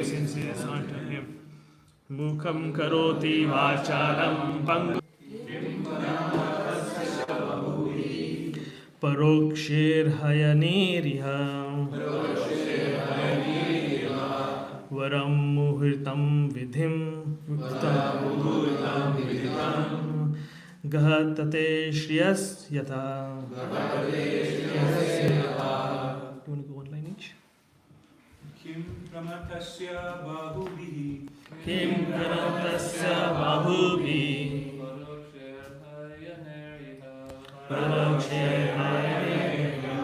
Since unto him. Mukham karoti vacharam pangu parokshir hayaneriha varam muhurtam vidhim gahatate shriyas yata. Do you want to go one line each? Kim pramatasya bahubhi Kim karatasya bahubhi parokshir hayaneriha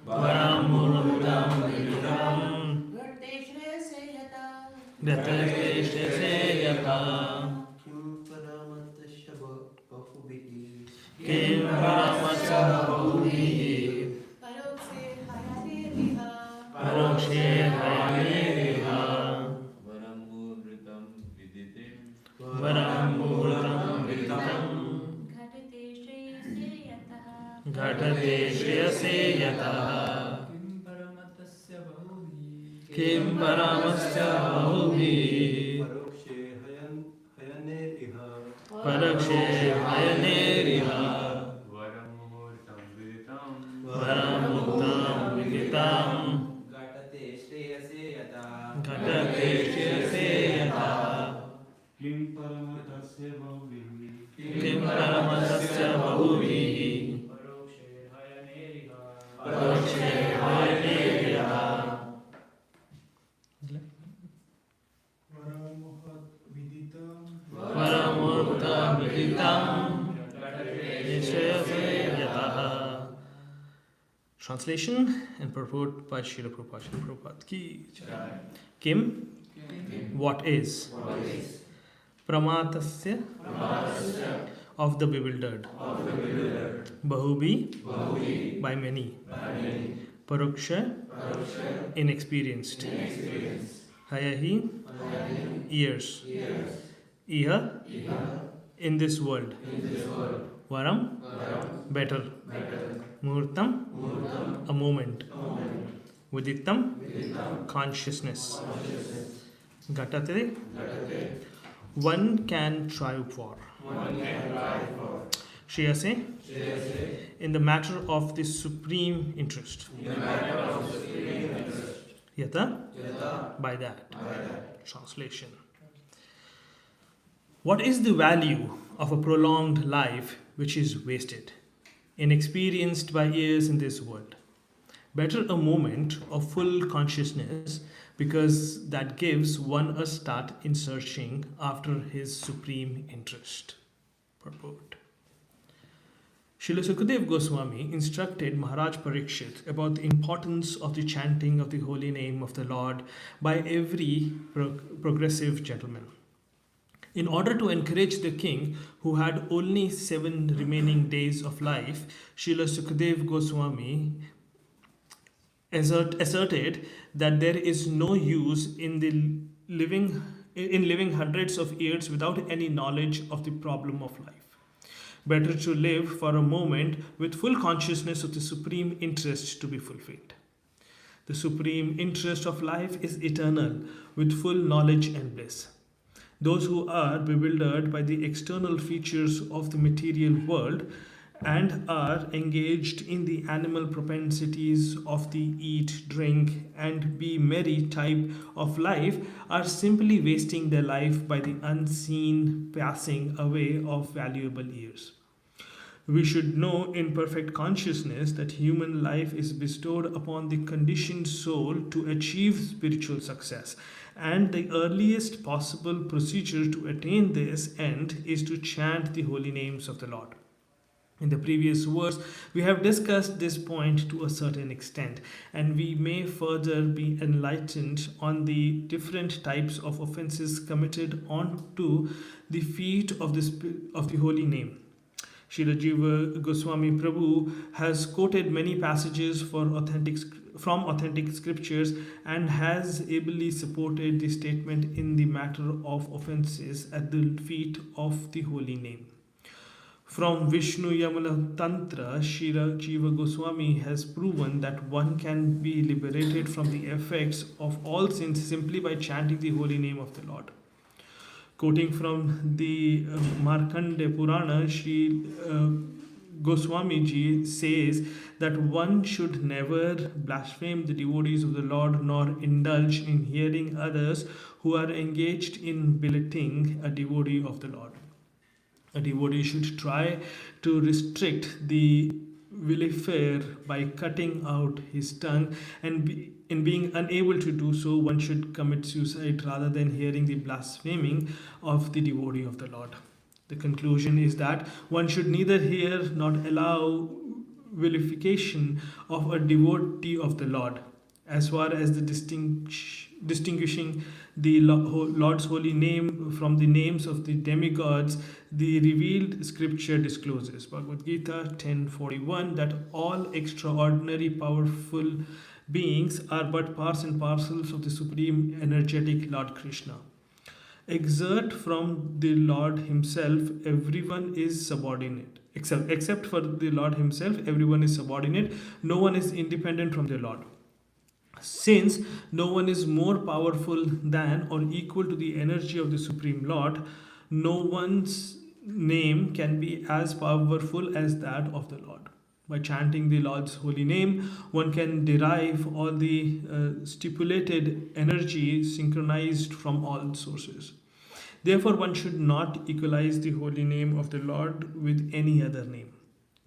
varam muhurtam viditam Gate shreyase yata Kim paramatasya bahubhi Kim paramasya bahubhi parokshir hayaneriha varam muhurtam viditam varam muhurtam viditam घटते श्रेयसे यतः किं परमस्य बहुभिः परोक्षे हयनेरिह varam muhurtam viditam वरं मुक्तं विदितं घटते श्रेयसे यथा घटते श्रेयसे यतः Kim paramatasya bahubhi किं परमस्य बहुभिः परोक्षे हयनेरिह वरमुक्तं विदितं श्रेयसे यतः. Translation and purport by Srila Prabhupada. Srila Prabhupada ki jai. Kim? What is? Pramatasya? Of the bewildered. Bahubhi? By many. Paroksha? Inexperienced. Hayahi? Ears. Iha? In this world. Varam? Better. Muhurtam? A moment. Viditam? Consciousness. Ghatate? One can triumph for. Shreyase? In the matter of the supreme interest. Yata? By that. Translation. What is the value of a prolonged life which is wasted, inexperienced by years in this world? Better a moment of full consciousness, because that gives one a start in searching after his supreme interest. Purport. Srila Sukadeva Goswami instructed Maharaj Parikshit about the importance of the chanting of the holy name of the Lord by every progressive gentleman. In order to encourage the king, who had only 7 remaining days of life, Srila Sukadeva Goswami asserted that there is no use in living hundreds of years without any knowledge of the problem of life. Better to live for a moment with full consciousness of the supreme interest to be fulfilled. The supreme interest of life is eternal, with full knowledge and bliss. Those who are bewildered by the external features of the material world and are engaged in the animal propensities of the eat, drink, and be merry type of life are simply wasting their life by the unseen passing away of valuable years. We should know in perfect consciousness that human life is bestowed upon the conditioned soul to achieve spiritual success, and the earliest possible procedure to attain this end is to chant the holy names of the Lord. In the previous verse, we have discussed this point to a certain extent, and we may further be enlightened on the different types of offenses committed onto the feet of the holy name. Srila Jiva Goswami Prabhu has quoted many passages from authentic scriptures and has ably supported the statement in the matter of offenses at the feet of the holy name. From Vishnu Yamana Tantra, Shira Jiva Goswami has proven that one can be liberated from the effects of all sins simply by chanting the holy name of the Lord. Quoting from the Markandeya Purana, Sri Goswami ji says that one should never blaspheme the devotees of the Lord nor indulge in hearing others who are engaged in belittling a devotee of the Lord. A devotee should try to restrict the vilifier by cutting out his tongue, and in being unable to do so, one should commit suicide rather than hearing the blaspheming of the devotee of the Lord. The conclusion is that one should neither hear nor allow vilification of a devotee of the Lord. As far as the distinguishing the Lord's holy name from the names of the demigods, the revealed scripture discloses, Bhagavad Gita 10:41, that all extraordinary powerful beings are but parts and parcels of the supreme energetic Lord Krishna. Exert from the Lord himself, everyone is subordinate. Except for the Lord himself, everyone is subordinate. No one is independent from the Lord. Since no one is more powerful than or equal to the energy of the Supreme Lord, no one's name can be as powerful as that of the Lord. By chanting the Lord's holy name, one can derive all the stipulated energy synchronized from all sources. Therefore, one should not equalize the holy name of the Lord with any other name.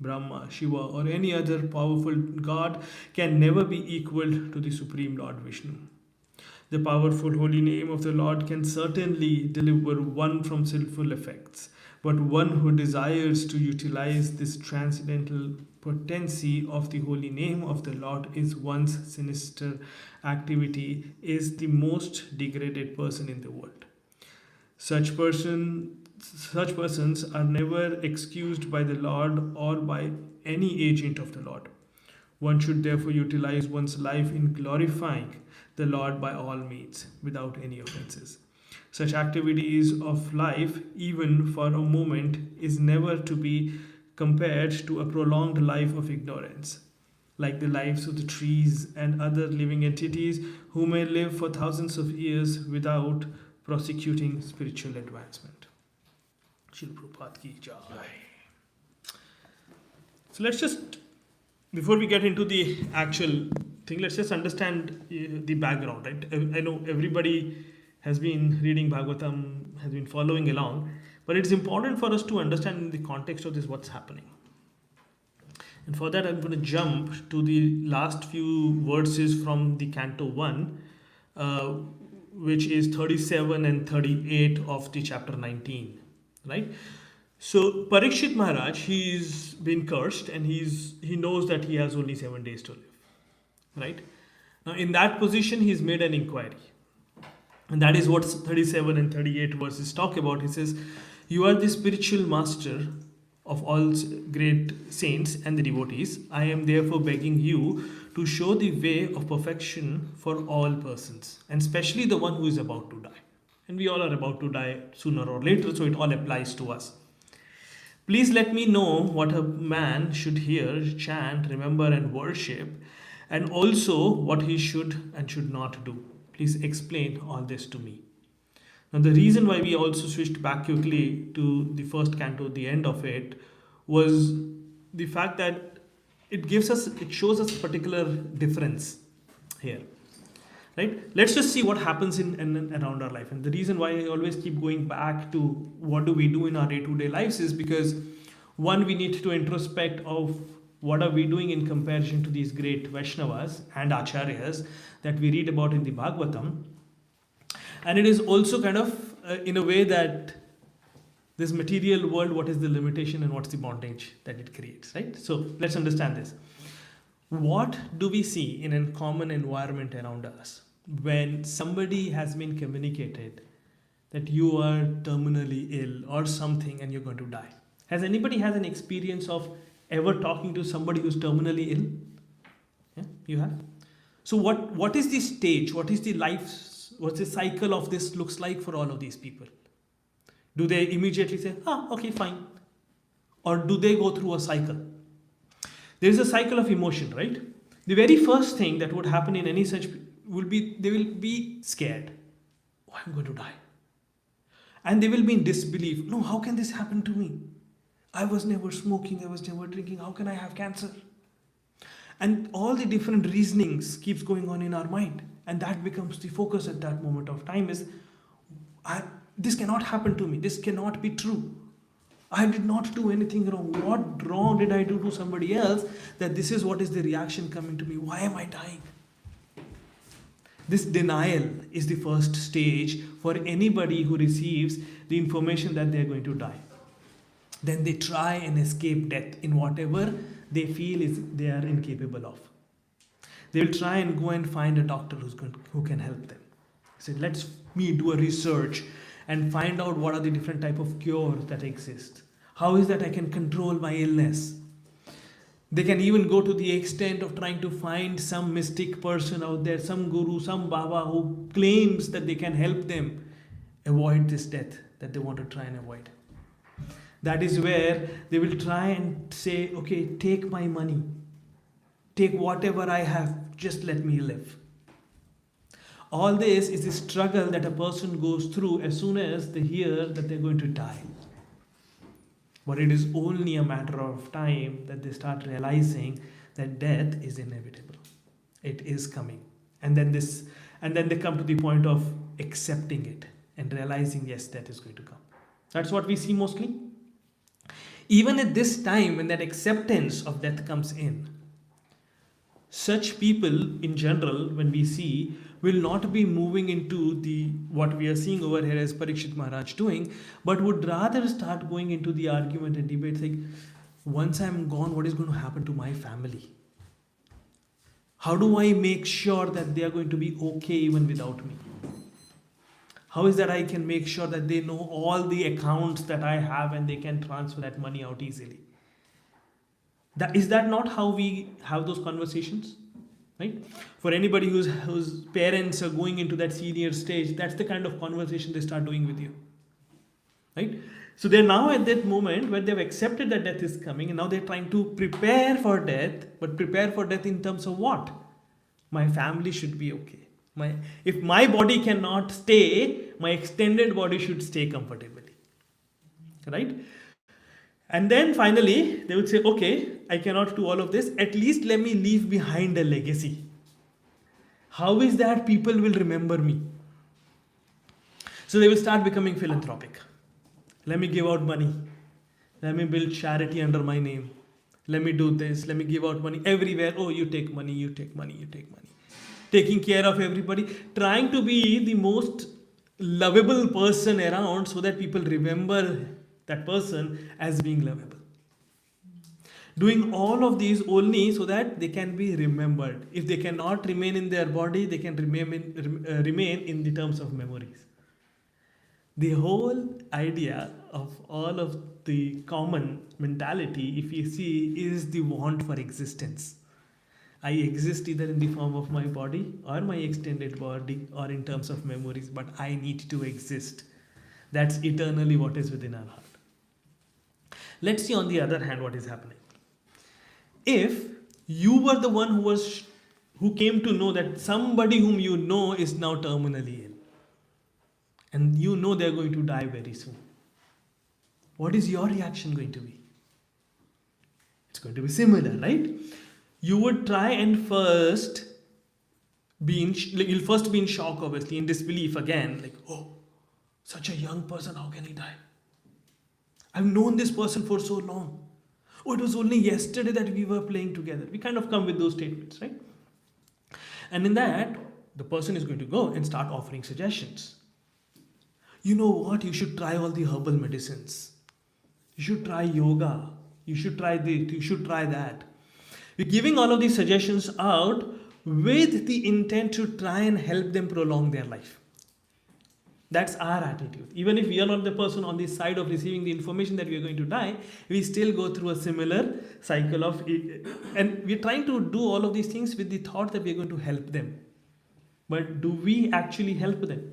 Brahma, Shiva, or any other powerful god can never be equal to the Supreme Lord Vishnu. The powerful holy name of the Lord can certainly deliver one from sinful effects, but one who desires to utilize this transcendental potency of the holy name of the Lord is one's sinister activity, is the most degraded person in the world. Such persons are never excused by the Lord or by any agent of the Lord. One should therefore utilize one's life in glorifying the Lord by all means, without any offenses. Such activities of life, even for a moment, is never to be compared to a prolonged life of ignorance, like the lives of the trees and other living entities who may live for thousands of years without prosecuting spiritual advancement. Srila Prabhupada ki jai. So let's just, before we get into the actual thing, let's just understand the background, right? I know everybody has been reading Bhagavatam, has been following along, but it's important for us to understand in the context of this what's happening. And for that, I'm going to jump to the last few verses from the Canto 1, which is 37 and 38 of the chapter 19, right? So Parikshit Maharaj, he's been cursed and he knows that he has only 7 days to live, right? Now in that position, he's made an inquiry. And that is what 37 and 38 verses talk about. He says, "You are the spiritual master of all great saints and the devotees. I am therefore begging you to show the way of perfection for all persons, and especially the one who is about to die." And we all are about to die sooner or later, so it all applies to us. "Please let me know what a man should hear, chant, remember, and worship, and also what he should and should not do. Please explain all this to me." Now, the reason why we also switched back quickly to the first canto, the end of it, was the fact that it shows us a particular difference here, right? Let's just see what happens in around our life. And the reason why I always keep going back to what do we do in our day-to-day lives is because, one, we need to introspect of what are we doing in comparison to these great Vaishnavas and Acharyas that we read about in the Bhagavatam. And it is also kind of in a way that this material world, what is the limitation and what's the bondage that it creates, right? So let's understand this. What do we see in a common environment around us when somebody has been communicated that you are terminally ill or something and you're going to die? Has anybody had an experience of ever talking to somebody who's terminally ill? Yeah, you have. So what is the stage? What is the life? What's the cycle of this looks like for all of these people? Do they immediately say, okay, fine? or do they go through a cycle? There is a cycle of emotion, right? The very first thing that would happen in any such will be they will be scared. Oh, I'm going to die. And they will be in disbelief. No, how can this happen to me? I was never smoking, I was never drinking. How can I have cancer? And all the different reasonings keeps going on in our mind. And that becomes the focus at that moment of time is, this cannot happen to me. This cannot be true. I did not do anything wrong. What wrong did I do to somebody else that this is what is the reaction coming to me? Why am I dying? This denial is the first stage for anybody who receives the information that they are going to die. Then they try and escape death in whatever they feel is they are incapable of. They will try and go and find a doctor who can help them. Say, let's me do a research and find out what are the different type of cures that exist. How is that I can control my illness? They can even go to the extent of trying to find some mystic person out there, some guru, some Baba who claims that they can help them avoid this death that they want to try and avoid. That is where they will try and say, okay, take my money. Take whatever I have, just let me live. All this is the struggle that a person goes through as soon as they hear that they're going to die. But it is only a matter of time that they start realizing that death is inevitable. It is coming. And then they come to the point of accepting it and realizing, yes, death is going to come. That's what we see mostly. Even at this time, when that acceptance of death comes in, such people in general, when we see, will not be moving into what we are seeing over here as Parikshit Maharaj doing, but would rather start going into the argument and debate like, once I'm gone, what is going to happen to my family? How do I make sure that they are going to be okay even without me? How is that I can make sure that they know all the accounts that I have and they can transfer that money out easily? Is that not how we have those conversations? Right? For anybody whose parents are going into that senior stage, that's the kind of conversation they start doing with you. Right? So they're now at that moment where they've accepted that death is coming, and now they're trying to prepare for death, but prepare for death in terms of what? My family should be okay. If my body cannot stay, my extended body should stay comfortably. Right? And then finally, they would say, okay, I cannot do all of this. At least let me leave behind a legacy. How is that people will remember me? So they will start becoming philanthropic. Let me give out money. Let me build charity under my name. Let me do this. Let me give out money everywhere. Oh, you take money, you take money, you take money. Taking care of everybody. Trying to be the most lovable person around so that people remember that person as being lovable. Doing all of these only so that they can be remembered. If they cannot remain in their body, they can remain in the terms of memories. The whole idea of all of the common mentality, if you see, is the want for existence. I exist either in the form of my body or my extended body or in terms of memories, but I need to exist. That's eternally what is within our heart. Let's see on the other hand what is happening. If you were the one who came to know that somebody whom you know is now terminally ill, and you know they're going to die very soon, what is your reaction going to be? It's going to be similar, right? You would try and you'll first be in shock, obviously, in disbelief again, like, oh, such a young person, how can he die? I've known this person for so long. Oh, it was only yesterday that we were playing together. We kind of come with those statements, right? And in that, the person is going to go and start offering suggestions. You know what? You should try all the herbal medicines. You should try yoga. You should try this. You should try that. We're giving all of these suggestions out with the intent to try and help them prolong their life. That's our attitude. Even if we are not the person on the side of receiving the information that we are going to die, we still go through a similar cycle of it. And we're trying to do all of these things with the thought that we're going to help them. But do we actually help them?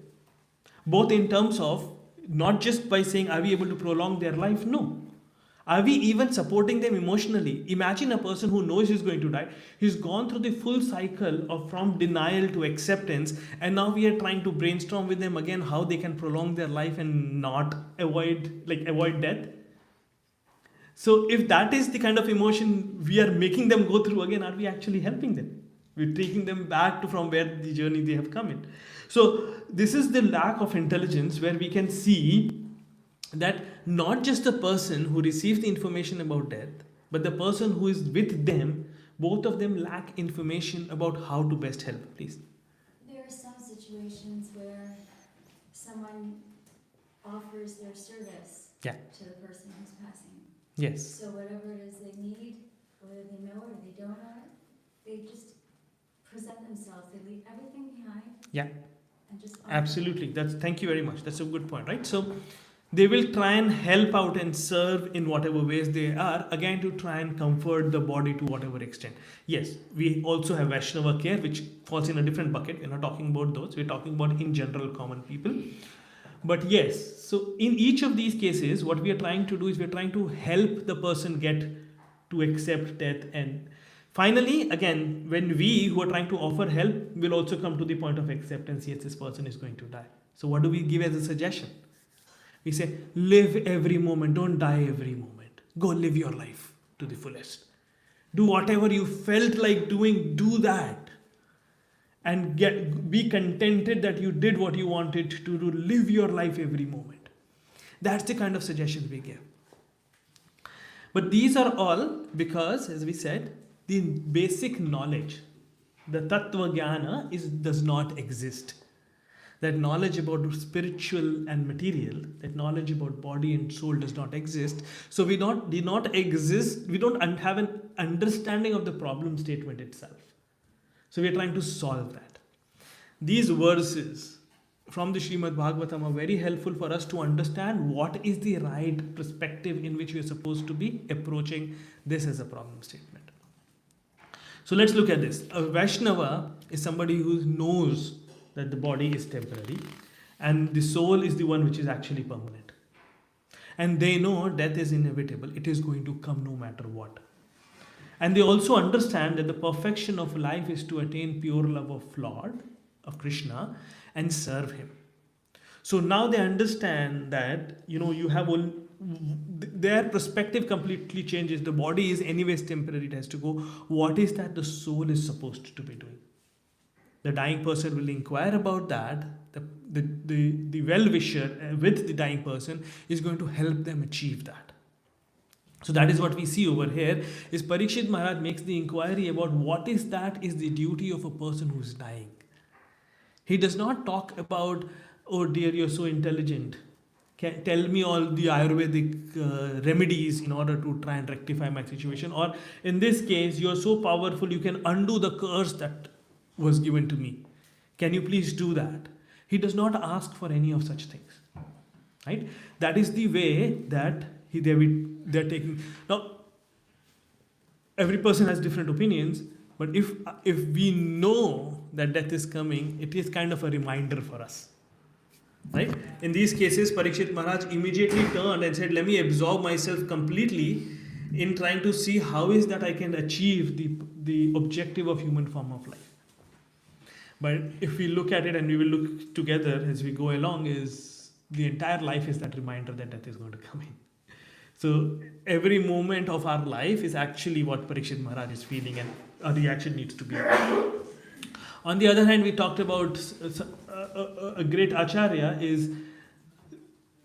Both in terms of not just by saying, are we able to prolong their life? No. Are we even supporting them emotionally? Imagine a person who knows he's going to die. He's gone through the full cycle of from denial to acceptance, and now we are trying to brainstorm with them again how they can prolong their life and not avoid death. So if that is the kind of emotion we are making them go through again, are we actually helping them? We're taking them back to from where the journey they have come in. So this is the lack of intelligence where we can see that not just the person who receives the information about death, but the person who is with them, both of them lack information about how to best help. Please. There are some situations where someone offers their service Yeah. to the person who's passing. Yes. So whatever it is they need, whether they know it or they don't know it, they just present themselves. They leave everything behind. Yeah. And just offer. Absolutely. Thank you very much. That's a good point, right? So they will try and help out and serve in whatever ways they are, again to try and comfort the body to whatever extent. Yes, we also have Vaishnava care, which falls in a different bucket. We're not talking about those. We're talking about in general common people. But yes, so in each of these cases, what we are trying to do is we're trying to help the person get to accept death. And finally, again, when we who are trying to offer help will also come to the point of acceptance, yes, this person is going to die. So what do we give as a suggestion? We say, live every moment, don't die every moment. Go live your life to the fullest. Do whatever you felt like doing, do that. And be contented that you did what you wanted to do. Live your life every moment. That's the kind of suggestions we give. But these are all because, as we said, the basic knowledge, the Tattva Jnana does not exist. That knowledge about spiritual and material, that knowledge about body and soul does not exist. So we don't have an understanding of the problem statement itself. So we are trying to solve that. These verses from the Srimad Bhagavatam are very helpful for us to understand what is the right perspective in which we are supposed to be approaching this as a problem statement. So let's look at this. A Vaishnava is somebody who knows that the body is temporary and the soul is the one which is actually permanent. And they know death is inevitable. It is going to come no matter what. And they also understand that the perfection of life is to attain pure love of Lord, of Krishna, and serve Him. So now they understand that, you have their perspective completely changes. The body is anyways temporary, it has to go. What is that the soul is supposed to be doing? The dying person will inquire about that. The well-wisher with the dying person is going to help them achieve that. So that is what we see over here, is Parikshit Maharaj makes the inquiry about what is the duty of a person who is dying. He does not talk about, oh dear, you're so intelligent. Tell me all the Ayurvedic remedies in order to try and rectify my situation. Or in this case, you're so powerful, you can undo the curse that was given to me. Can you please do that? He does not ask for any of such things. Right? That is the way that they're taking. Now, every person has different opinions, but if we know that death is coming, it is kind of a reminder for us. Right? In these cases, Parikshit Maharaj immediately turned and said, let me absorb myself completely in trying to see how is that I can achieve the objective of human form of life. But if we look at it, and we will look together as we go along, is the entire life is that reminder that death is going to come in. So every moment of our life is actually what Parikshit Maharaj is feeling, and a reaction needs to be. On the other hand, we talked about a great acharya is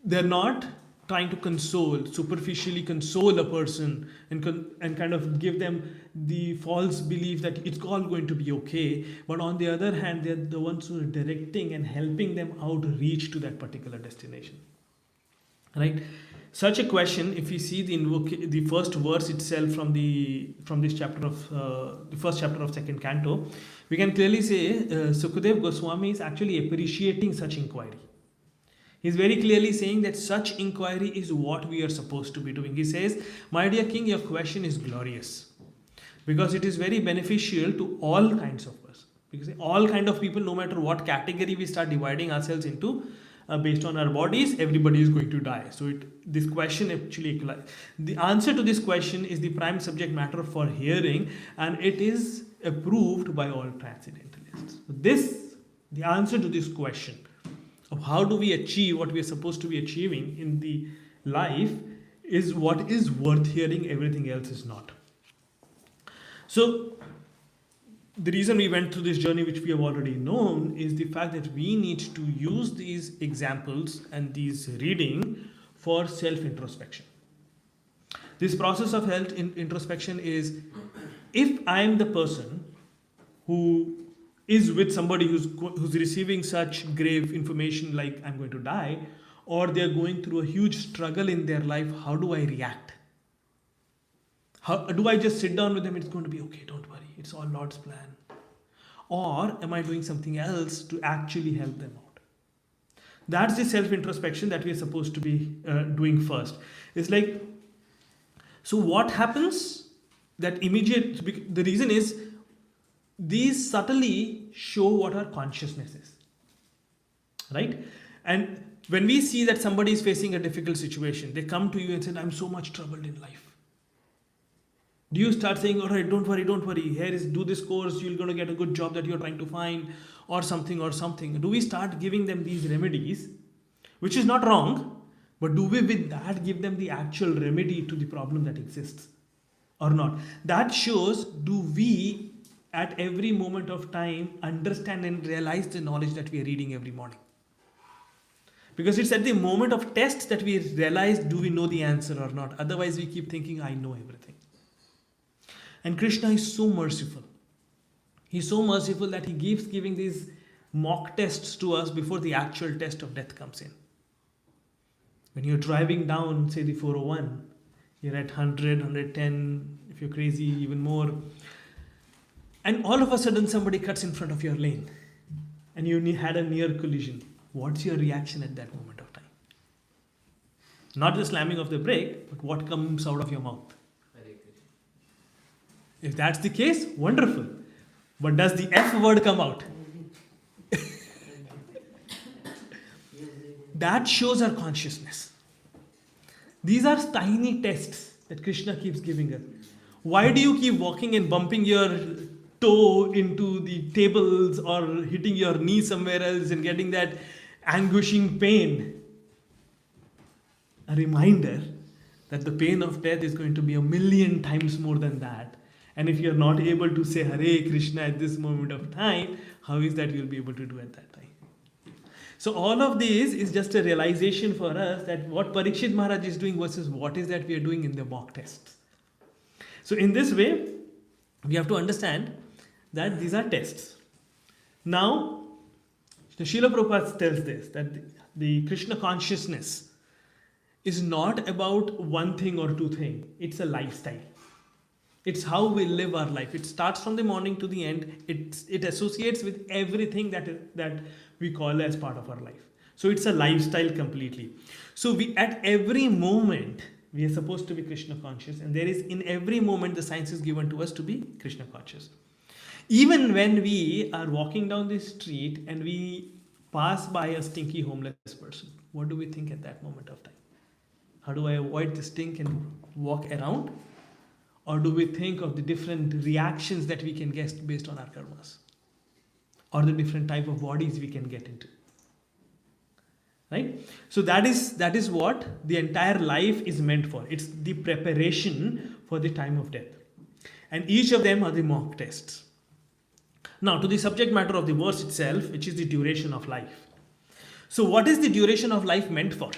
they're not trying to superficially console a person and kind of give them the false belief that it's all going to be okay. But on the other hand, they're the ones who are directing and helping them out reach to that particular destination. Right? Such a question, if we see the first verse itself from this chapter of the first chapter of second canto, we can clearly say Sukadev Goswami is actually appreciating such inquiry. He's very clearly saying that such inquiry is what we are supposed to be doing. He says, my dear king, your question is glorious because it is very beneficial to all kinds of us. Because all kind of people, no matter what category we start dividing ourselves into, based on our bodies, everybody is going to die. So this question actually, the answer to this question is the prime subject matter for hearing, and it is approved by all transcendentalists. The answer to this question of how do we achieve what we are supposed to be achieving in the life is what is worth hearing, everything else is not. So the reason we went through this journey, which we have already known, is the fact that we need to use these examples and these reading for self-introspection. This process of introspection is, if I am the person who is with somebody who's receiving such grave information like I'm going to die, or they're going through a huge struggle in their life, how do I react? How do I just sit down with them? It's going to be okay, don't worry, it's all Lord's plan. Or am I doing something else to actually help them out? That's the self-introspection that we're supposed to be doing first. It's like, so what happens? The reason is, these subtly show what our consciousness is. Right? And when we see that somebody is facing a difficult situation, they come to you and say, I'm so much troubled in life. Do you start saying, all right, don't worry, do this course, you're going to get a good job that you're trying to find, or something. Do we start giving them these remedies, which is not wrong, but do we with that give them the actual remedy to the problem that exists or not? That shows, do we at every moment of time understand and realize the knowledge that we are reading every morning? Because it's at the moment of test that we realize, do we know the answer or not? Otherwise we keep thinking, I know everything. And Krishna is so merciful. He's so merciful that he keeps giving these mock tests to us before the actual test of death comes in. When you're driving down, say the 401, you're at 100, 110, if you're crazy, even more. And all of a sudden somebody cuts in front of your lane and you had a near collision. What's your reaction at that moment of time? Not the slamming of the brake, but what comes out of your mouth? If that's the case, wonderful. But does the F word come out? That shows our consciousness. These are tiny tests that Krishna keeps giving us. Why do you keep walking and bumping your toe into the tables or hitting your knee somewhere else and getting that anguishing pain? A reminder that the pain of death is going to be 1,000,000 times more than that. And if you're not able to say Hare Krishna at this moment of time, how is that you'll be able to do at that time? So all of this is just a realization for us that what Parikshit Maharaj is doing versus what is that we are doing in the mock tests. So in this way, we have to understand that these are tests. Now, the Srila Prabhupada tells this, that the Krishna consciousness is not about one thing or two things. It's a lifestyle. It's how we live our life. It starts from the morning to the end. It associates with everything that we call as part of our life. So it's a lifestyle completely. So we at every moment we are supposed to be Krishna conscious, and there is in every moment the science is given to us to be Krishna conscious. Even when we are walking down the street and we pass by a stinky homeless person, what do we think at that moment of time? How do I avoid the stink and walk around? Or do we think of the different reactions that we can get based on our karmas? Or the different type of bodies we can get into? Right? So that is what the entire life is meant for. It's the preparation for the time of death. And each of them are the mock tests. Now to the subject matter of the verse itself, which is the duration of life. So what is the duration of life meant for?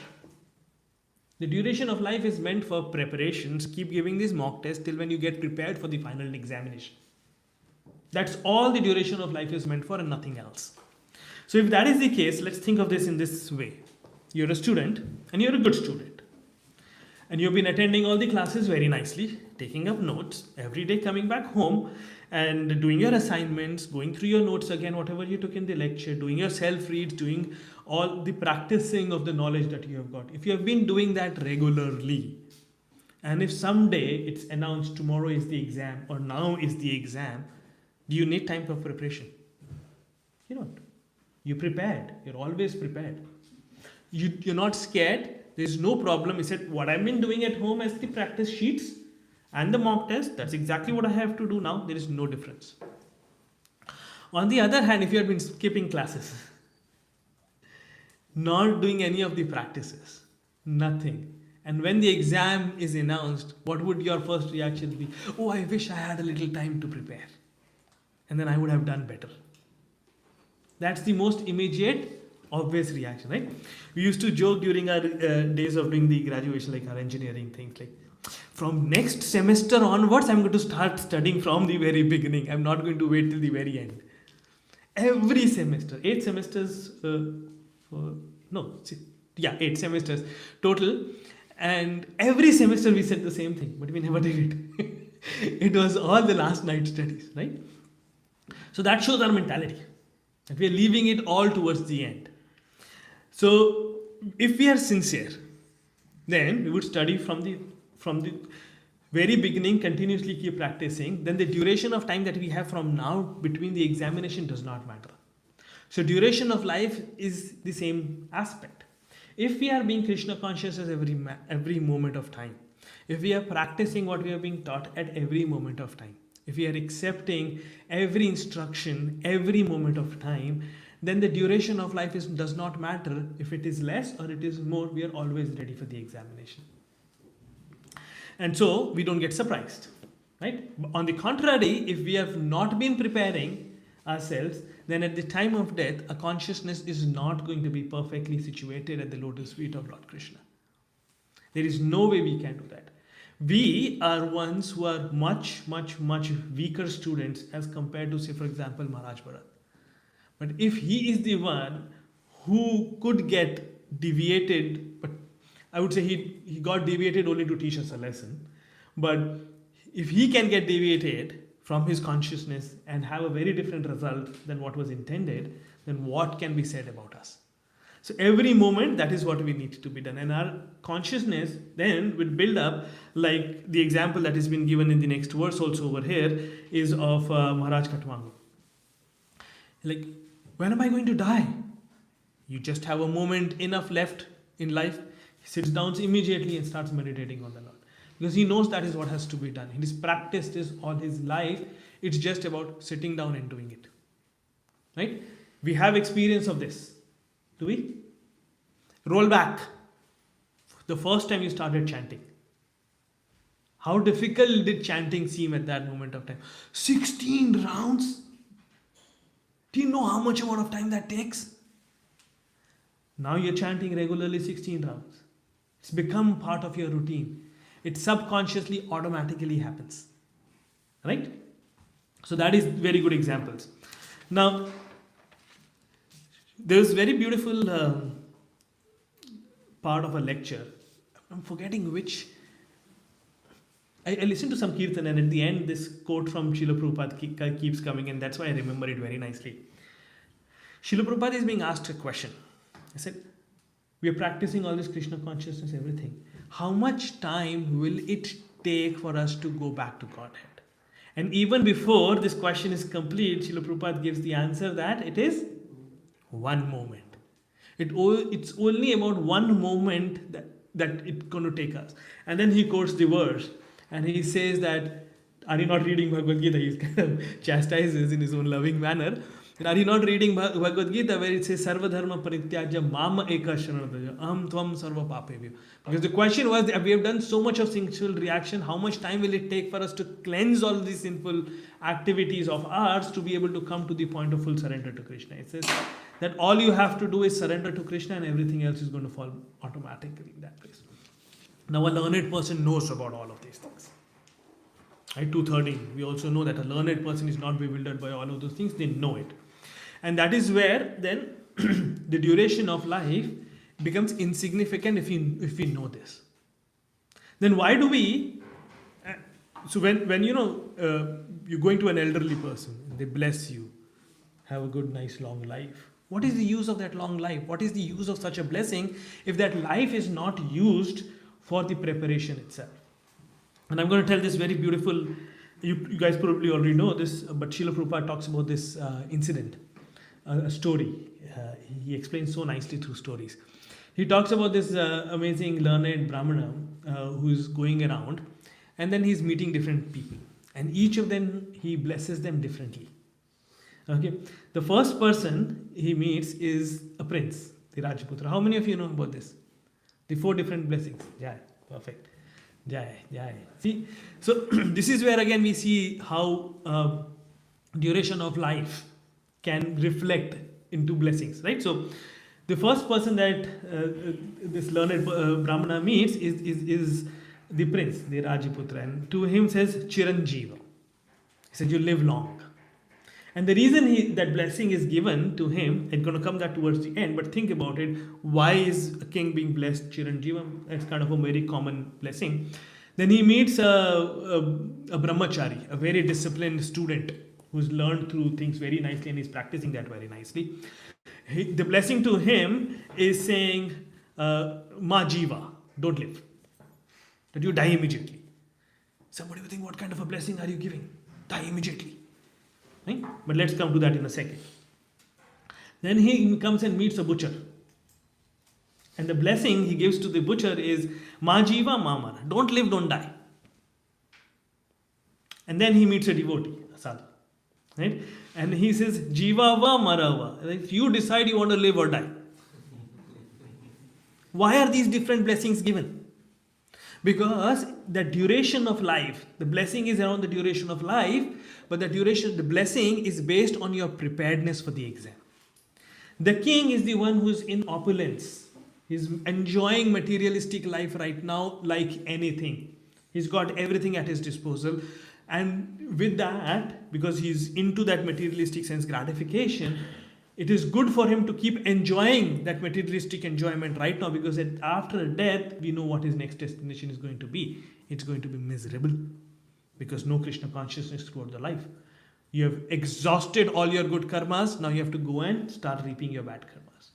The duration of life is meant for preparations. Keep giving these mock tests till when you get prepared for the final examination. That's all the duration of life is meant for and nothing else. So if that is the case, let's think of this in this way. You're a student and you're a good student. And you've been attending all the classes very nicely, taking up notes, every day coming back home and doing your assignments, going through your notes again, whatever you took in the lecture, doing your self-reads, doing all the practicing of the knowledge that you have got. If you have been doing that regularly, and if someday it's announced tomorrow is the exam or now is the exam, do you need time for preparation? You don't. You prepared. You're always prepared. You're not scared. There's no problem. He said, what I've been doing at home as the practice sheets and the mock test, that's exactly what I have to do now. There is no difference. On the other hand, if you have been skipping classes, not doing any of the practices, nothing, and when the exam is announced, what would your first reaction be? Oh, I wish I had a little time to prepare. And then I would have done better. That's the most immediate, obvious reaction, right? We used to joke during our days of doing the graduation, like our engineering things, like from next semester onwards, I'm going to start studying from the very beginning. I'm not going to wait till the very end. Every semester, 8 semesters, 8 semesters total. And every semester we said the same thing, but we never did it. It was all the last night studies, right? So that shows our mentality, that we are leaving it all towards the end. So if we are sincere, then we would study from the very beginning, continuously keep practicing. Then the duration of time that we have from now between the examination does not matter. So duration of life is the same aspect. If we are being Krishna conscious as every moment of time, if we are practicing what we are being taught at every moment of time, if we are accepting every instruction every moment of time, then the duration of life does not matter if it is less or it is more. We are always ready for the examination. And so we don't get surprised, right? On the contrary, if we have not been preparing ourselves, then at the time of death, a consciousness is not going to be perfectly situated at the lotus feet of Lord Krishna. There is no way we can do that. We are ones who are much, much, much weaker students as compared to, say, for example, Maharaj Bharat. But if he is the one who could get deviated, but I would say he got deviated only to teach us a lesson. But if he can get deviated from his consciousness and have a very different result than what was intended, then what can be said about us? So every moment, that is what we need to be done. And our consciousness then will build up, like the example that has been given in the next verse also over here is of Maharaj Katwangu. Like, when am I going to die? You just have a moment enough left in life. He sits down immediately and starts meditating on the Lord. Because he knows that is what has to be done. He's practiced this all his life. It's just about sitting down and doing it. Right? We have experience of this. Do we? Roll back. The first time you started chanting. How difficult did chanting seem at that moment of time? 16 rounds? Do you know how much amount of time that takes? Now you're chanting regularly 16 rounds. It's become part of your routine. It subconsciously automatically happens. Right? So that is very good examples. Now, there is very beautiful part of a lecture. I'm forgetting which. I listened to some kirtan, and at the end this quote from Srila Prabhupada keeps coming, and that's why I remember it very nicely. Srila Prabhupada is being asked a question. I said, we are practicing all this Krishna consciousness, everything. How much time will it take for us to go back to Godhead? And even before this question is complete, Srila Prabhupada gives the answer that it is one moment. It's only about one moment that it's going to take us. And then he quotes the verse and he says that, are you not reading Bhagavad Gita? He kind of chastises in his own loving manner. And are you not reading Bhagavad Gita where it says Sarva Dharma Parityajya Mama Eka Sharanadaja Aham Tvam Sarva Papebhyo? Because the question was, we have done so much of sinful reaction, how much time will it take for us to cleanse all these sinful activities of ours to be able to come to the point of full surrender to Krishna? It says that all you have to do is surrender to Krishna and everything else is going to fall automatically in that place. Now a learned person knows about all of these things. Right? 213. We also know that a learned person is not bewildered by all of those things. They know it. And that is where then the duration of life becomes insignificant if we know this. Then why do we... So when you're going to an elderly person, they bless you, have a good, nice, long life. What is the use of that long life? What is the use of such a blessing if that life is not used for the preparation itself? And I'm going to tell this very beautiful, you guys probably already know this, but Srila Prabhupada talks about this incident, a story. He explains so nicely through stories. He talks about this amazing learned Brahmana who's going around, and then he's meeting different people, and each of them he blesses them differently. Okay, the first person he meets is a prince, the Rajputra. How many of you know about this? The 4 different blessings. Jai, perfect. Jai, Jai. See, so this is where again we see how duration of life can reflect into blessings, right? So the first person that this learned Brahmana meets is the prince, the Rajputra, and to him says Chiranjeeva. He said, you live long. And the reason that blessing is given to him, I'm going to come that towards the end, but think about it. Why is a king being blessed Chiranjeeva? That's kind of a very common blessing. Then he meets a brahmachari, a very disciplined student who's learned through things very nicely and is practicing that very nicely. The blessing to him is saying, Ma jiva, don't live. That you die immediately. Somebody will think, what kind of a blessing are you giving? Die immediately. Right? But let's come to that in a second. Then he comes and meets a butcher. And the blessing he gives to the butcher is Ma jiva ma mara. Don't live, don't die. And then he meets a devotee, a sadhu. Right? And he says, Jiva va marava. If you decide you want to live or die. Why are these different blessings given? Because the duration of life, the blessing is around the duration of life, but the blessing is based on your preparedness for the exam. The king is the one who's in opulence. He's enjoying materialistic life right now like anything. He's got everything at his disposal. And with that, because he's into that materialistic sense gratification, it is good for him to keep enjoying that materialistic enjoyment right now, because after death, we know what his next destination is going to be. It's going to be miserable, because no Krishna consciousness throughout the life. You have exhausted all your good karmas, now you have to go and start reaping your bad karmas.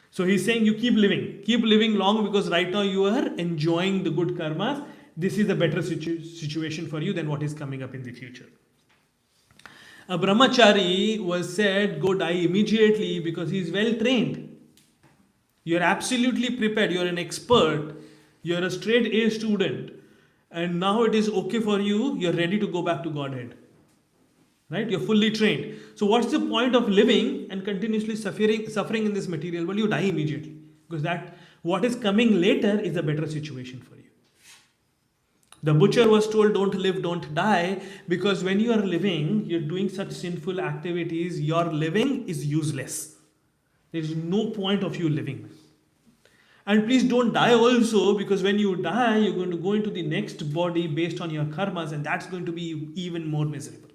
So he's saying you keep living long, because right now you are enjoying the good karmas. This is a better situation for you than what is coming up in the future. A brahmachari was said, go die immediately, because he is well trained. You are absolutely prepared. You are an expert. You are a straight A student. And now it is okay for you. You are ready to go back to Godhead. Right? You are fully trained. So what's the point of living and continuously suffering in this material world? You die immediately. Because that what is coming later is a better situation for you. The butcher was told, don't live, don't die, because when you are living, you're doing such sinful activities, your living is useless. There is no point of you living. And please don't die also, because when you die, you're going to go into the next body based on your karmas, and that's going to be even more miserable.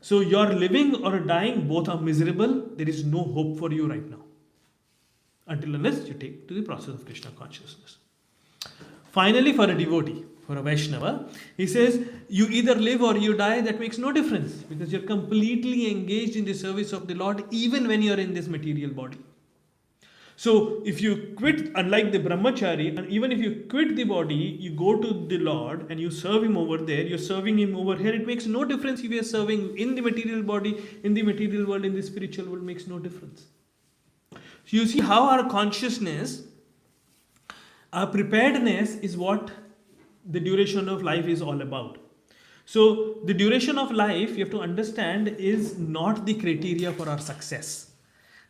So your living or dying, both are miserable. There is no hope for you right now, until unless you take to the process of Krishna consciousness. Finally, for a devotee, for a Vaishnava, he says, you either live or you die. That makes no difference, because you're completely engaged in the service of the Lord even when you're in this material body. So if you quit, unlike the brahmachari, and even if you quit the body, you go to the Lord and you serve Him over there, you're serving Him over here. It makes no difference if you're serving in the material body, in the material world, in the spiritual world, makes no difference. So you see how our consciousness, our preparedness is what the duration of life is all about. So the duration of life, you have to understand, is not the criteria for our success.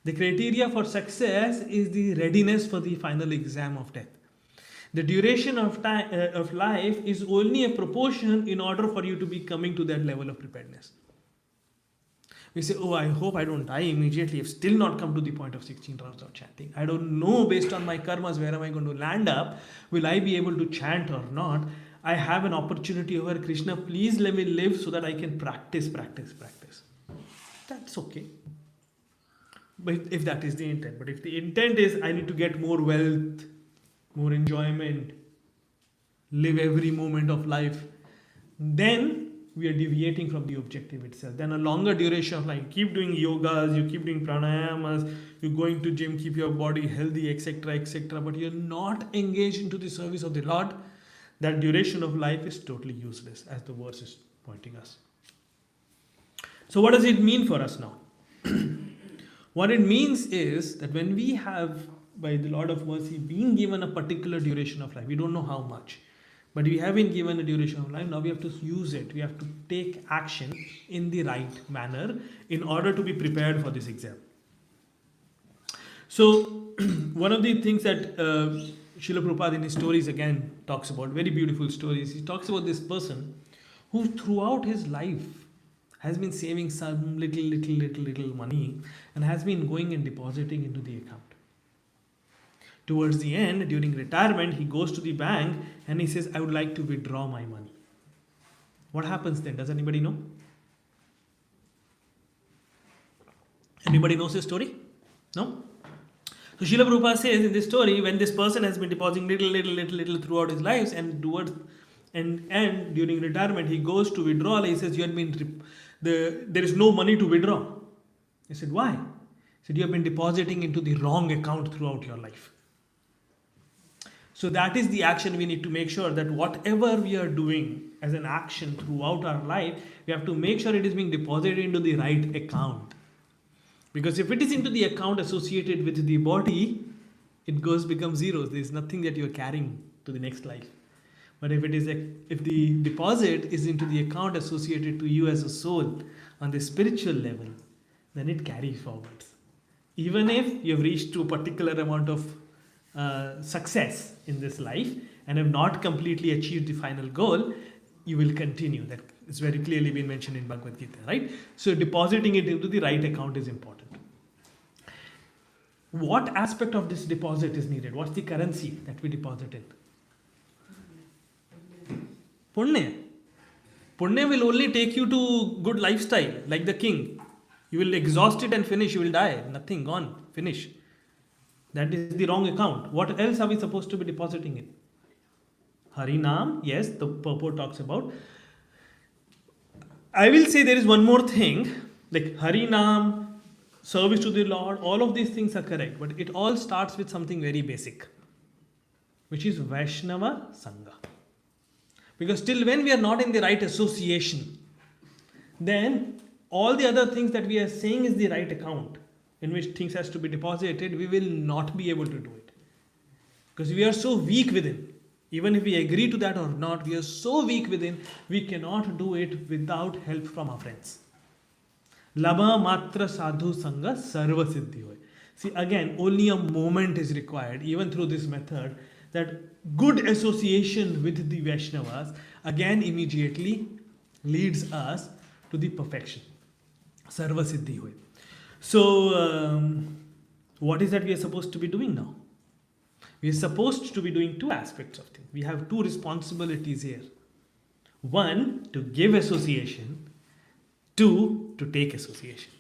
The criteria for success is the readiness for the final exam of death. The duration of time of life is only a proportion in order for you to be coming to that level of preparedness. We say, oh, I hope I don't die immediately. I've still not come to the point of 16 rounds of chanting. I don't know, based on my karmas, where am I going to land up? Will I be able to chant or not? I have an opportunity over Krishna. Please let me live so that I can practice. That's okay. But if that is the intent. But if the intent is, I need to get more wealth, more enjoyment, live every moment of life, then we are deviating from the objective itself. Then a longer duration of life, keep doing yogas, you keep doing pranayamas, you're going to gym, keep your body healthy, etc., but you're not engaged into the service of the Lord, that duration of life is totally useless, as the verse is pointing us. So what does it mean for us now? What it means is that when we have by the Lord of Mercy, being given a particular duration of life. We don't know how much, but we have been given a duration of life. Now we have to use it. We have to take action in the right manner in order to be prepared for this exam. So, one of the things that Srila Prabhupada in his stories again talks about, very beautiful stories, he talks about this person who throughout his life has been saving some little money and has been going and depositing into the account. Towards the end, during retirement, he goes to the bank and he says, I would like to withdraw my money. What happens then? Does anybody know? Anybody knows this story? No? So Srila Prabhupada says in this story, when this person has been depositing little throughout his lives, and during retirement he goes to withdraw, he says, there is no money to withdraw. He said, why? He said, you have been depositing into the wrong account throughout your life. So that is the action we need to make sure that whatever we are doing as an action throughout our life, we have to make sure it is being deposited into the right account. Because if it is into the account associated with the body, it becomes zeros. There is nothing that you are carrying to the next life. But if the deposit is into the account associated to you as a soul on the spiritual level, then it carries forwards. Even if you have reached to a particular amount of success in this life and have not completely achieved the final goal, you will continue. That is very clearly been mentioned in Bhagavad Gita, right? So depositing it into the right account is important. What aspect of this deposit is needed? What's the currency that we deposit in? Punya. Punya will only take you to good lifestyle, like the king. You will exhaust it and finish, you will die. Nothing, gone, finish. That is the wrong account. What else are we supposed to be depositing in? Harinam, yes, the purport talks about. I will say there is one more thing, like Harinam, service to the Lord, all of these things are correct, but it all starts with something very basic, which is Vaishnava Sangha. Because till when we are not in the right association, then all the other things that we are saying is the right account in which things has to be deposited, we will not be able to do it. Because we are so weak within. Even if we agree to that or not, we are so weak within, we cannot do it without help from our friends. Lama matra sadhu sangha sarva siddhi hoy. See, again, only a moment is required, even through this method, that good association with the Vaishnavas, again, immediately leads us to the perfection. Sarva siddhi hoy. So, what is that we are supposed to be doing now? We are supposed to be doing two aspects of things. We have two responsibilities here. One, to give association. Two, to take association.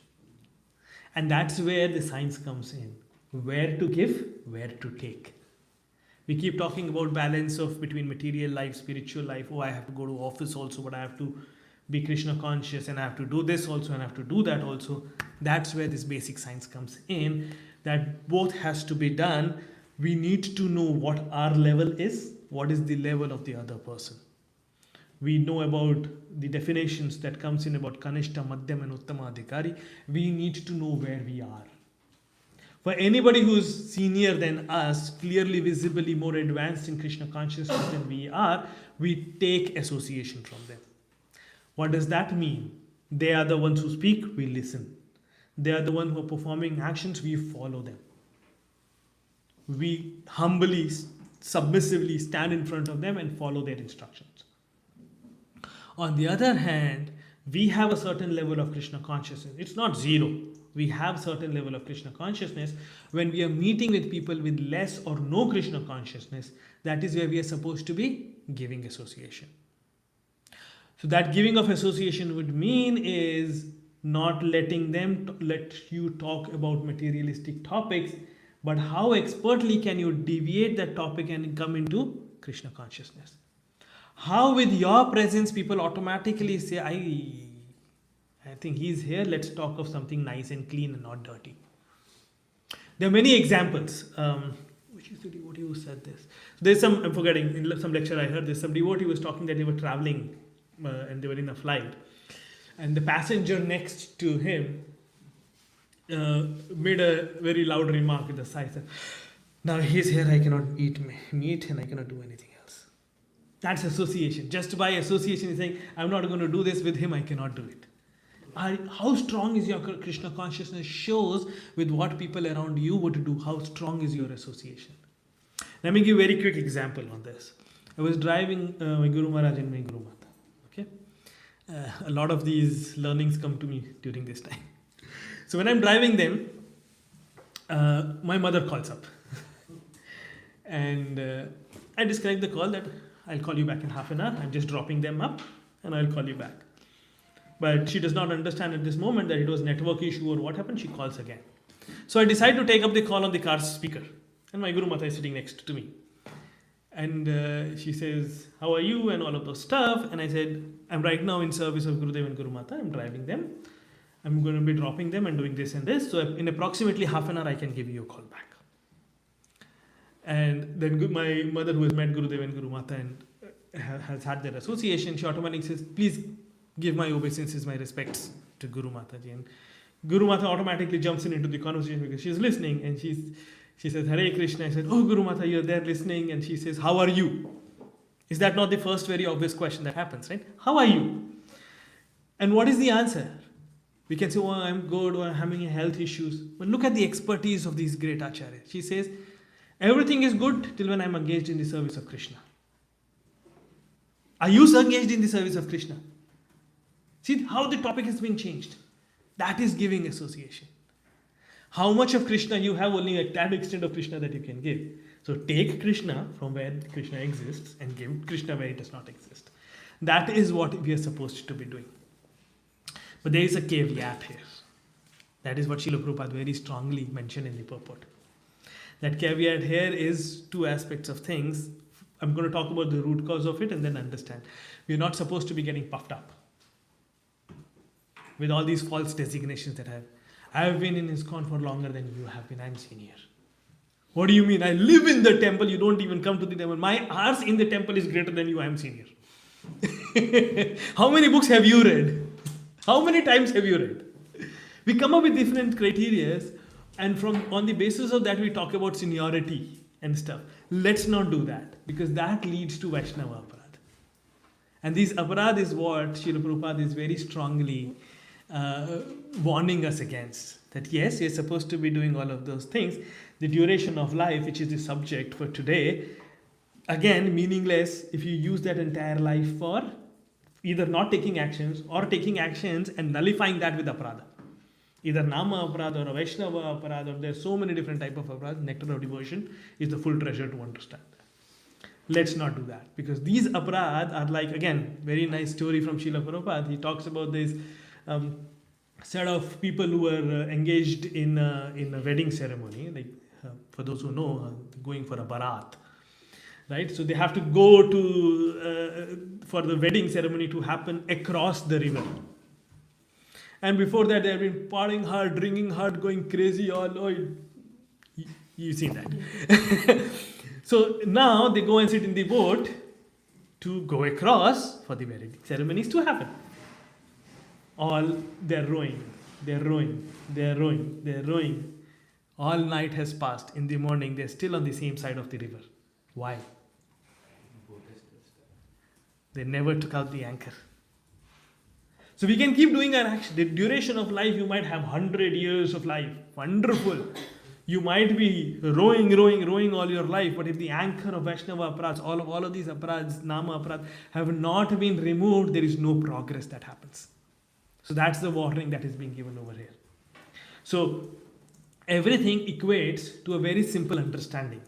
And that's where the science comes in. Where to give, where to take. We keep talking about balance of between material life, spiritual life. Oh, I have to go to office also, but I have to be Krishna conscious and I have to do this also and I have to do that also. That's where this basic science comes in. That both has to be done. We need to know what our level is, what is the level of the other person. We know about the definitions that comes in about Kanishta, Madhyam and Uttama Adhikari. We need to know where we are. For anybody who is senior than us, clearly, visibly more advanced in Krishna consciousness than we are, we take association from them. What does that mean? They are the ones who speak, we listen. They are the ones who are performing actions, we follow them. We humbly, submissively stand in front of them and follow their instructions. On the other hand, we have a certain level of Krishna consciousness. It's not zero. We have certain level of Krishna consciousness. When we are meeting with people with less or no Krishna consciousness, that is where we are supposed to be giving association. So that giving of association would mean is not letting them let you talk about materialistic topics, but how expertly can you deviate that topic and come into Krishna consciousness? How with your presence people automatically say, I think he's here, let's talk of something nice and clean and not dirty. There are many examples. Which is the devotee who said this? There's some, I'm forgetting, in some lecture I heard, there's some devotee who was talking that they were traveling and they were in a flight. And the passenger next to him made a very loud remark with a sigh. Said, Now he's here, I cannot eat meat and I cannot do anything else. That's association. Just by association, he's saying, I'm not going to do this with him, I cannot do it. How strong is your Krishna consciousness shows with what people around you would do. How strong is your association? Let me give a very quick example on this. I was driving my Guru Maharaj and my Guru Mata. Okay, a lot of these learnings come to me during this time. So when I'm driving them, my mother calls up. And I describe the call that I'll call you back in half an hour. I'm just dropping them up and I'll call you back. But she does not understand at this moment that it was network issue or what happened. She calls again. So I decide to take up the call on the car's speaker. And my Guru Mata is sitting next to me. And she says, how are you? And all of those stuff. And I said, I'm right now in service of Gurudev and Guru Mata. I'm driving them. I'm going to be dropping them and doing this and this. So in approximately half an hour, I can give you a call back. And then my mother, who has met Gurudev and Guru Mata and has had their association, she automatically says, please give my obeisances, my respects to Guru Mataji. And Guru Mata automatically jumps into the conversation because she's listening and she says, Hare Krishna. I said, oh Guru Mata, you're there listening. And she says, how are you? Is that not the first very obvious question that happens, right? How are you? And what is the answer? We can say, oh, I'm good, or I'm having health issues. But look at the expertise of these great acharyas. She says, everything is good till when I'm engaged in the service of Krishna. Are you engaged in the service of Krishna? See how the topic has been changed. That is giving association. How much of Krishna you have, only a tad extent of Krishna that you can give. So take Krishna from where Krishna exists and give Krishna where it does not exist. That is what we are supposed to be doing. But there is a caveat here. That is what Srila Prabhupada very strongly mentioned in the purport. That caveat here is two aspects of things. I'm going to talk about the root cause of it and then understand. We're not supposed to be getting puffed up with all these false designations that I have been in ISKCON for longer than you have been. I'm senior. What do you mean? I live in the temple. You don't even come to the temple. My hours in the temple is greater than you. I'm senior. How many books have you read? How many times have you read? We come up with different criteria, and on the basis of that we talk about seniority and stuff. Let's not do that, because that leads to Vaishnava aparad. And these aparad is what Srila Prabhupada is very strongly warning us against. That yes, you're supposed to be doing all of those things. The duration of life, which is the subject for today, again, meaningless if you use that entire life for either not taking actions or taking actions and nullifying that with aparada. Either Nama aparad or a Vaishnava aparad, or there's so many different type of aparad. Nectar of devotion is the full treasure to understand that. Let's not do that, because these aparad are like, again, very nice story from Srila Prabhupada. He talks about this set of people who were engaged in a wedding ceremony, like for those who know, going for a barat, right? So they have to go to for the wedding ceremony to happen across the river. And before that, they have been partying hard, drinking hard, going crazy. You've seen that. So now they go and sit in the boat to go across for the wedding ceremonies to happen. They're rowing. All night has passed. In the morning, they're still on the same side of the river. Why? They never took out the anchor. So we can keep doing our action. The duration of life, you might have 100 years of life. Wonderful. You might be rowing all your life, but if the anchor of Vaishnava aparads, all of these aparads, Nama aparads, have not been removed, there is no progress that happens. So that's the warning that is being given over here. So everything equates to a very simple understanding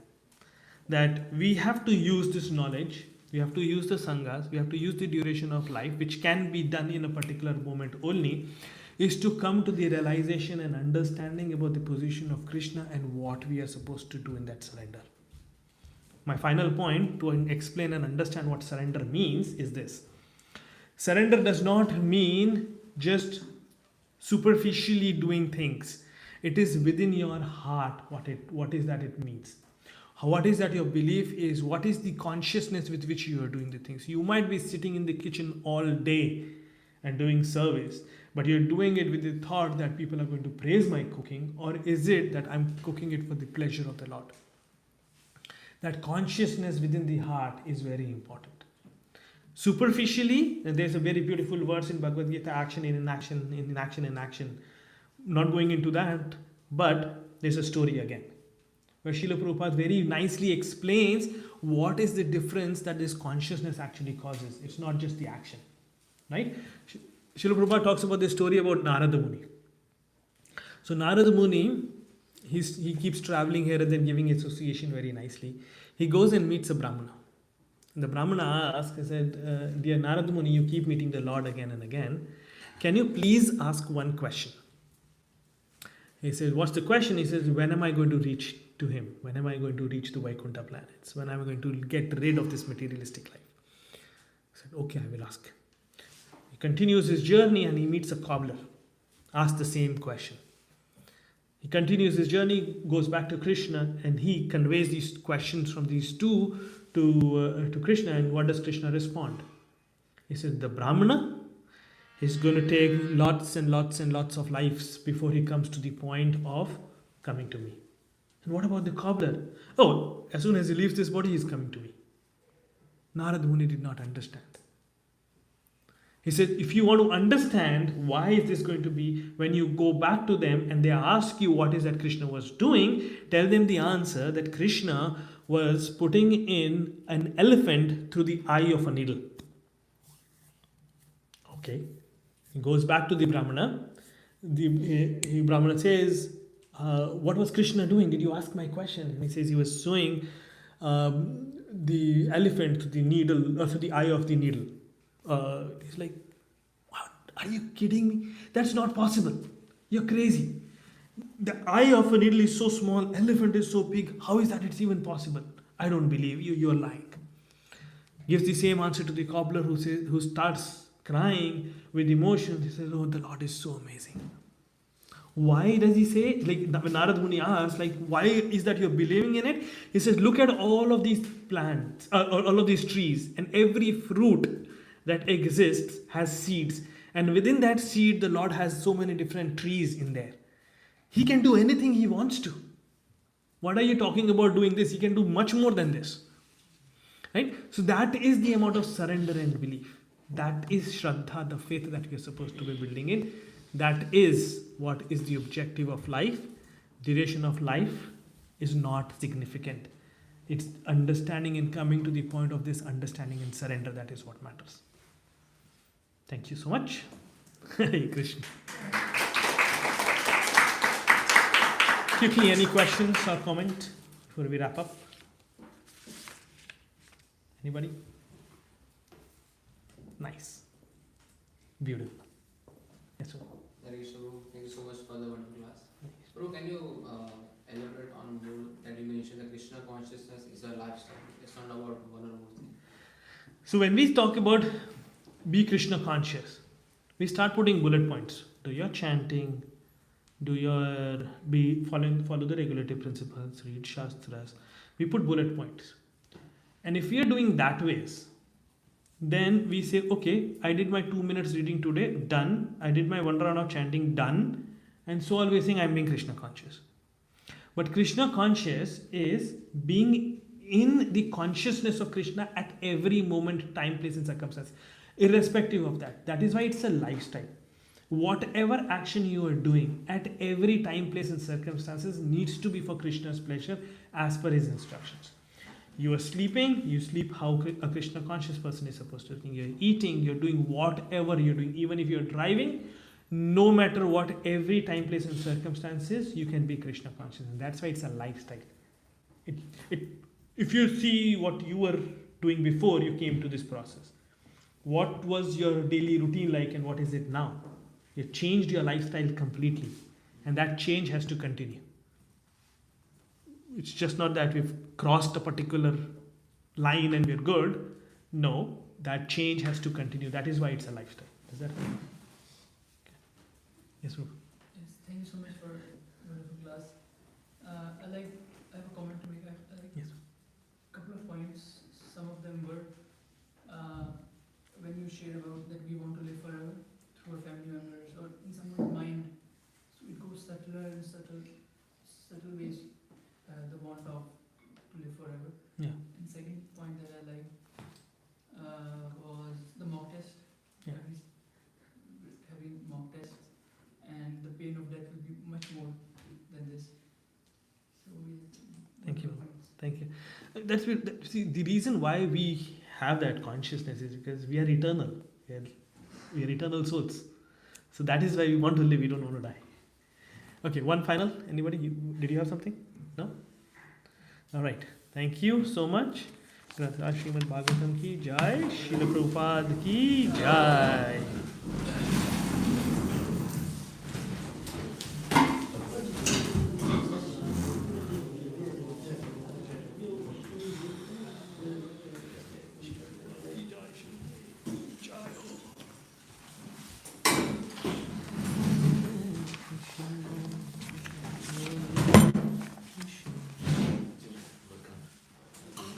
that we have to use this knowledge, we have to use the sanghas, we have to use the duration of life, which can be done in a particular moment only, is to come to the realization and understanding about the position of Krishna and what we are supposed to do in that surrender. My final point to explain and understand what surrender means is this. Surrender does not mean just superficially doing things. It is within your heart what is that it means. What is that your belief is? What is the consciousness with which you are doing the things? You might be sitting in the kitchen all day and doing service, but you're doing it with the thought that people are going to praise my cooking, or is it that I'm cooking it for the pleasure of the Lord? That consciousness within the heart is very important. Superficially, there's a very beautiful verse in Bhagavad Gita, action in inaction, in inaction in action. Not going into that, but there's a story again, where Srila Prabhupada very nicely explains what is the difference that this consciousness actually causes. It's not just the action, right? Srila Prabhupada talks about this story about Narada Muni. So Narada Muni, he keeps traveling here and then giving association very nicely. He goes and meets a Brahmana. The Brahmana asks, he said, dear Narada Muni, you keep meeting the Lord again and again. Can you please ask one question? He says, what's the question? He says, when am I going to reach to him? When am I going to reach the Vaikuntha planets? When am I going to get rid of this materialistic life? He said, okay, I will ask. He continues his journey and he meets a cobbler. Asks the same question. He continues his journey, goes back to Krishna, and he conveys these questions from these two to Krishna. And what does Krishna respond? He said, the Brahmana is going to take lots and lots and lots of lives before he comes to the point of coming to me. And what about the cobbler? Oh, as soon as he leaves this body, he is coming to me. Narada Muni did not understand. He said, if you want to understand why is this going to be, when you go back to them and they ask you what is that Krishna was doing, tell them the answer that Krishna was putting in an elephant through the eye of a needle. Okay. He goes back to the Brahmana. The Brahmana says, what was Krishna doing? Did you ask my question? And he says he was sewing the elephant to the needle, or to the eye of the needle. He's like, what? Are you kidding me? That's not possible. You're crazy. The eye of a needle is so small, elephant is so big. How is that it's even possible? I don't believe you. You're lying. Gives the same answer to the cobbler who starts crying with emotion. He says, oh, the Lord is so amazing. Why does he say, like when Narada Muni asks, like, why is that you're believing in it? He says, look at all of these plants, all of these trees, and every fruit that exists has seeds. And within that seed, the Lord has so many different trees in there. He can do anything he wants to. What are you talking about doing this? He can do much more than this. Right? So that is the amount of surrender and belief. That is Shraddha, the faith that we are supposed to be building in. That is what is the objective of life. Duration of life is not significant. It's understanding and coming to the point of this understanding and surrender. That is what matters. Thank you so much. Hare Krishna. Quickly, any questions or comment before we wrap up? Anybody? Nice. Beautiful. Yes, sir. Thank you so much for the wonderful class. Prabhu, can you elaborate on more that you mentioned that Krishna consciousness is a lifestyle. It's not about one or more thing. So when we talk about be Krishna conscious, we start putting bullet points. Do your chanting, do your follow the regulative principles, read shastras. We put bullet points. And if we are doing that ways, then we say, okay, I did my 2 minutes reading today, done. I did my 1 round of chanting, done. And so always saying I'm being Krishna conscious. But Krishna conscious is being in the consciousness of Krishna at every moment, time, place, and circumstance, irrespective of that. That is why it's a lifestyle. Whatever action you are doing at every time, place, and circumstances needs to be for Krishna's pleasure as per his instructions. You are sleeping, you sleep how a Krishna conscious person is supposed to think. You're eating, you're doing whatever you're doing. Even if you're driving, no matter what, every time, place, and circumstances, you can be Krishna conscious. And that's why it's a lifestyle. If you see what you were doing before you came to this process, what was your daily routine like and what is it now? You changed your lifestyle completely. And that change has to continue. It's just not that we've crossed a particular line and we're good. No, that change has to continue. That is why it's a lifestyle. Does that make sense? Okay. Yes, Rupa. Yes, thank you so much for wonderful class. I have a comment to make. I like Yes. a couple of points. Some of them were when you shared about that we want to live forever through our family members or in someone's mind. So it goes subtler and subtle ways. The want of to live forever. Thank you. See, the reason why we have that consciousness is because we are eternal. We are eternal souls. So that is why we want to live. We don't want to die. Okay, one final. Anybody? Did you have something? No? All right. Thank you so much. Srimad Bhagavatam ki jai. Srila Prabhupada ki jai.